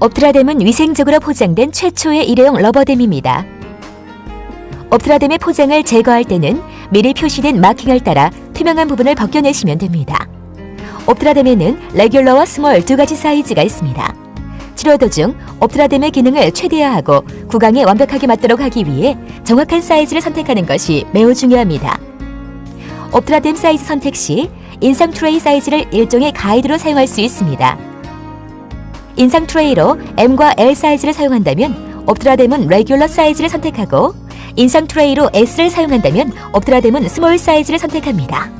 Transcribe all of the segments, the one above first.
옵트라뎀은 위생적으로 포장된 최초의 일회용 러버댐입니다. 옵트라뎀의 포장을 제거할 때는 미리 표시된 마킹을 따라 투명한 부분을 벗겨내시면 됩니다. 옵트라뎀에는 레귤러와 스몰 두 가지 사이즈가 있습니다. 치료 도중 옵트라뎀의 기능을 최대화하고 구강에 완벽하게 맞도록 하기 위해 정확한 사이즈를 선택하는 것이 매우 중요합니다. 옵트라뎀 사이즈 선택 시 인상 트레이 사이즈를 일종의 가이드로 사용할 수 있습니다. 인상 트레이로 M과 L 사이즈를 사용한다면 옵트라뎀은 레귤러 사이즈를 선택하고 인상 트레이로 S를 사용한다면 옵트라뎀은 스몰 사이즈를 선택합니다.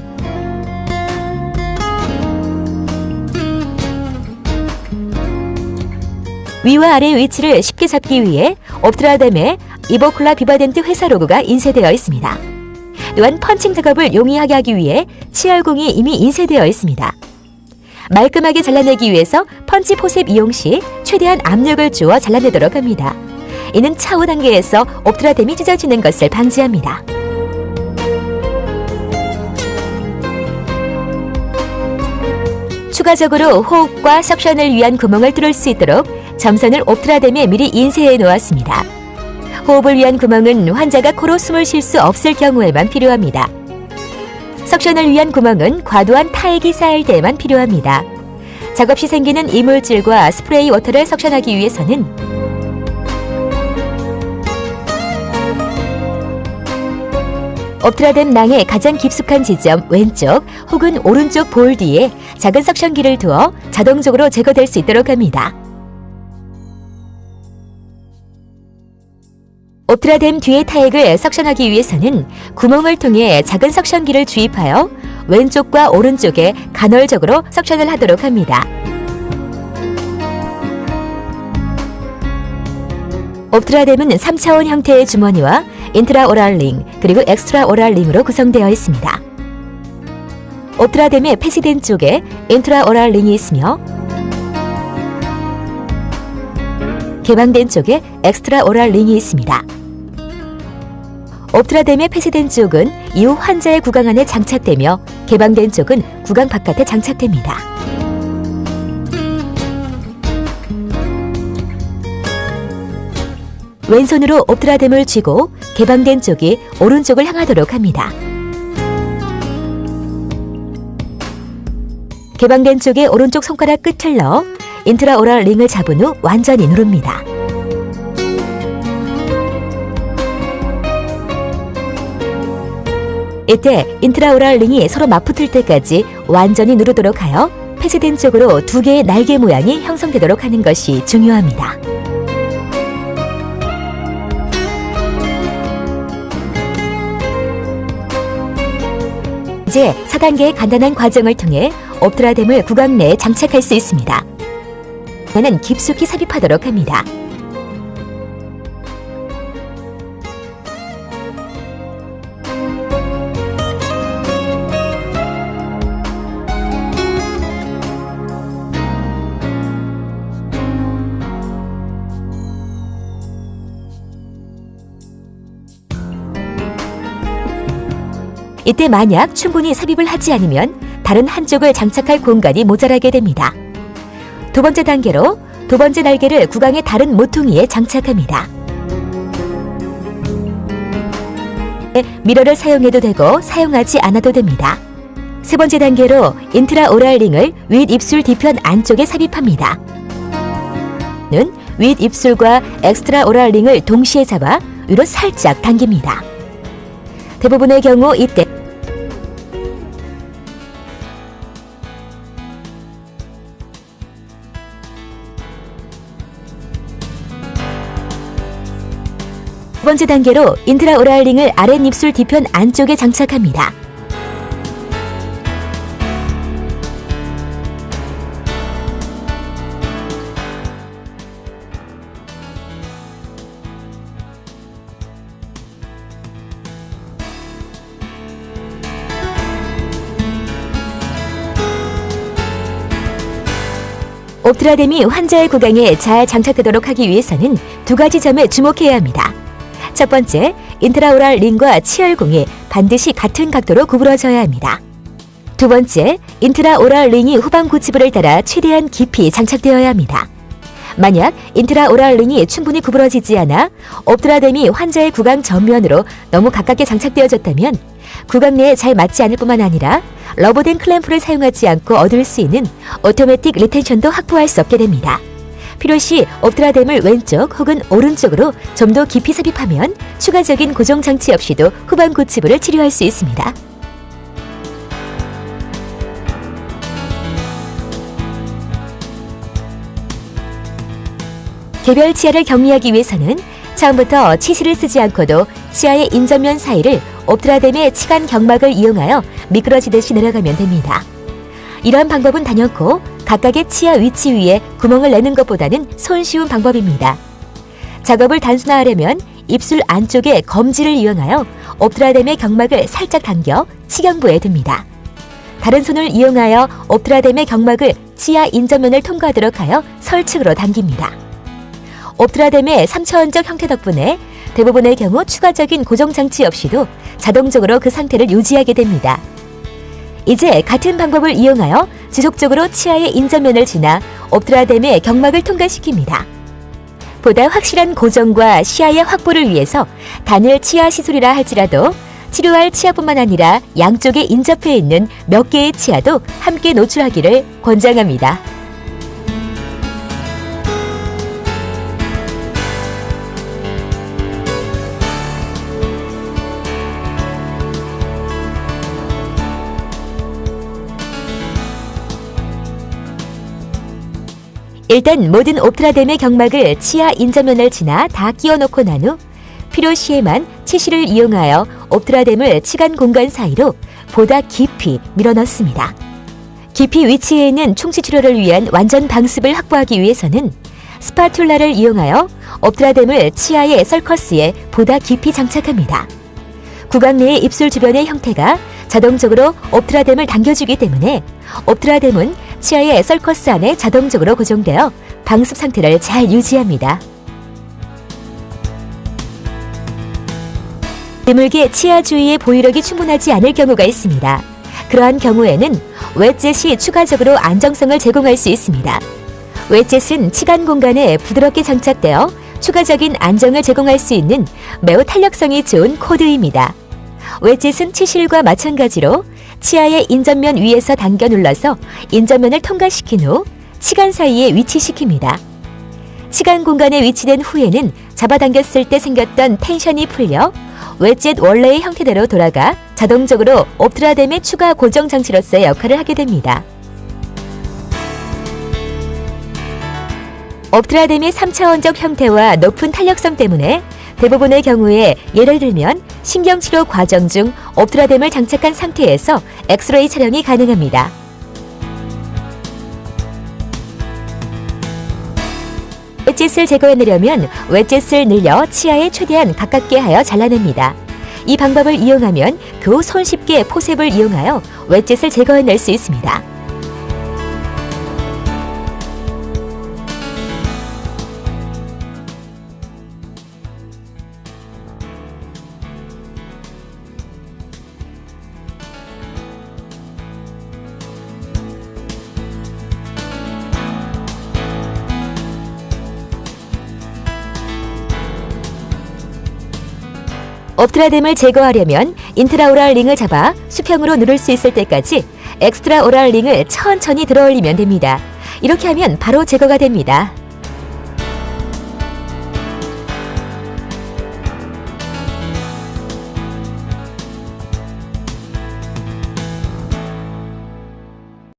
위와 아래의 위치를 쉽게 잡기 위해 옵트라뎀에 이보클라 비바덴트 회사 로고가 인쇄되어 있습니다. 또한 펀칭 작업을 용이하게 하기 위해 치열공이 이미 인쇄되어 있습니다. 말끔하게 잘라내기 위해서 펀치 포셉 이용 시 최대한 압력을 주어 잘라내도록 합니다. 이는 차후 단계에서 옵트라뎀이 찢어지는 것을 방지합니다. 추가적으로 호흡과 석션을 위한 구멍을 뚫을 수 있도록 점선을 옵트라뎀에 미리 인쇄해 놓았습니다. 호흡을 위한 구멍은 환자가 코로 숨을 쉴 수 없을 경우에만 필요합니다. 석션을 위한 구멍은 과도한 타액이 쌓일 때에만 필요합니다. 작업 시 생기는 이물질과 스프레이 워터를 석션하기 위해서는 옵트라뎀 낭의 가장 깊숙한 지점 왼쪽 혹은 오른쪽 볼 뒤에 작은 석션기를 두어 자동적으로 제거될 수 있도록 합니다. 옵트라뎀 뒤의 타액을 석션하기 위해서는 구멍을 통해 작은 석션기를 주입하여 왼쪽과 오른쪽에 간헐적으로 석션을 하도록 합니다. 옵트라뎀은 3차원 형태의 주머니와 인트라오랄 링 그리고 엑스트라오랄 링으로 구성되어 있습니다. 옵트라뎀의 폐쇄된 쪽에 인트라오랄 링이 있으며 개방된 쪽에 엑스트라오랄 링이 있습니다. 옵트라뎀의 폐쇄된 쪽은 이후 환자의 구강 안에 장착되며 개방된 쪽은 구강 바깥에 장착됩니다. 왼손으로 옵트라뎀을 쥐고 개방된 쪽이 오른쪽을 향하도록 합니다. 개방된 쪽에 오른쪽 손가락 끝을 넣어 인트라오랄 링을 잡은 후 완전히 누릅니다. 이때 인트라오랄 링이 서로 맞붙을 때까지 완전히 누르도록 하여 폐쇄된 쪽으로 두 개의 날개 모양이 형성되도록 하는 것이 중요합니다. 이제 4단계의 간단한 과정을 통해 옵트라뎀을 구강 내에 장착할 수 있습니다. 얘는 깊숙이 삽입하도록 합니다. 이때 만약 충분히 삽입을 하지 않으면 다른 한쪽을 장착할 공간이 모자라게 됩니다. 두 번째 단계로 두 번째 날개를 구강의 다른 모퉁이에 장착합니다. 미러를 사용해도 되고 사용하지 않아도 됩니다. 세 번째 단계로 인트라오랄 링을 윗 입술 뒤편 안쪽에 삽입합니다. 는 윗 입술과 엑스트라오랄 링을 동시에 잡아 위로 살짝 당깁니다. 대부분의 경우 이때 두 번째 단계로 인트라오랄 링을 아랫입술 뒤편 안쪽에 장착합니다. 옵트라뎀이 환자의 구강에 잘 장착되도록 하기 위해서는 두 가지 점에 주목해야 합니다. 첫 번째, 인트라오랄 링과 치열공이 반드시 같은 각도로 구부러져야 합니다. 두 번째, 인트라오랄 링이 후방 구치부를 따라 최대한 깊이 장착되어야 합니다. 만약 인트라오랄 링이 충분히 구부러지지 않아 옵드라뎀이 환자의 구강 전면으로 너무 가깝게 장착되어졌다면 구강 내에 잘 맞지 않을 뿐만 아니라 러버댐 클램프를 사용하지 않고 얻을 수 있는 오토매틱 리텐션도 확보할 수 없게 됩니다. 필요시 옵드라뎀을 왼쪽 혹은 오른쪽으로 좀 더 깊이 삽입하면 추가적인 고정 장치 없이도 후반 고치부를 치료할 수 있습니다. 개별 치아를 격리하기 위해서는 처음부터 치실을 쓰지 않고도 치아의 인전면 사이를 옵드라뎀의 치간 경막을 이용하여 미끄러지듯이 내려가면 됩니다. 이러한 방법은 단연코 각각의 치아 위치 위에 구멍을 내는 것보다는 손쉬운 방법입니다. 작업을 단순화하려면 입술 안쪽에 검지를 이용하여 옵드라뎀의 경막을 살짝 당겨 치경부에 둡니다. 다른 손을 이용하여 옵드라뎀의 경막을 치아 인전면을 통과하도록 하여 설측으로 당깁니다. 옵드라뎀의 3차원적 형태 덕분에 대부분의 경우 추가적인 고정장치 없이도 자동적으로 그 상태를 유지하게 됩니다. 이제 같은 방법을 이용하여 지속적으로 치아의 인전면을 지나 옵드라뎀의 경막을 통과시킵니다. 보다 확실한 고정과 시야의 확보를 위해서 단일 치아 시술이라 할지라도 치료할 치아뿐만 아니라 양쪽에 인접해 있는 몇 개의 치아도 함께 노출하기를 권장합니다. 일단 모든 옵드라뎀의 경막을 치아 인전면을 지나 다 끼워놓고 난 후 필요시에만 치실을 이용하여 옵드라뎀을 치간 공간 사이로 보다 깊이 밀어넣습니다. 깊이 위치해 있는 충치 치료를 위한 완전 방습을 확보하기 위해서는 스파툴라를 이용하여 옵드라뎀을 치아의 서커스에 보다 깊이 장착합니다. 구강 내의 입술 주변의 형태가 자동적으로 옵드라뎀을 당겨주기 때문에 옵드라뎀은 치아의 서커스 안에 자동적으로 고정되어 방습 상태를 잘 유지합니다. 드물게 치아 주위의 보유력이 충분하지 않을 경우가 있습니다. 그러한 경우에는 웨젯이 추가적으로 안정성을 제공할 수 있습니다. 웨젯은 치간 공간에 부드럽게 장착되어 추가적인 안정을 제공할 수 있는 매우 탄력성이 좋은 코드입니다. 웨젯은 치실과 마찬가지로 치아의 인전면 위에서 당겨 눌러서 인전면을 통과시킨 후 치간 사이에 위치시킵니다. 치간 공간에 위치된 후에는 잡아당겼을 때 생겼던 텐션이 풀려 웨젯 원래의 형태대로 돌아가 자동적으로 옵드라뎀의 추가 고정 장치로서의 역할을 하게 됩니다. 옵드라뎀의 3차원적 형태와 높은 탄력성 때문에 대부분의 경우에 예를 들면 신경치료 과정 중 옵드라뎀을 장착한 상태에서 엑스레이 촬영이 가능합니다. 웨젯을 제거해내려면 웨젯을 늘려 치아에 최대한 가깝게 하여 잘라냅니다. 이 방법을 이용하면 그 후 손쉽게 포셉을 이용하여 웨젯을 제거해낼 수 있습니다. 옵드라뎀을 제거하려면 인트라오랄 링을 잡아 수평으로 누를 수 있을 때까지 엑스트라오랄 링을 천천히 들어올리면 됩니다. 이렇게 하면 바로 제거가 됩니다.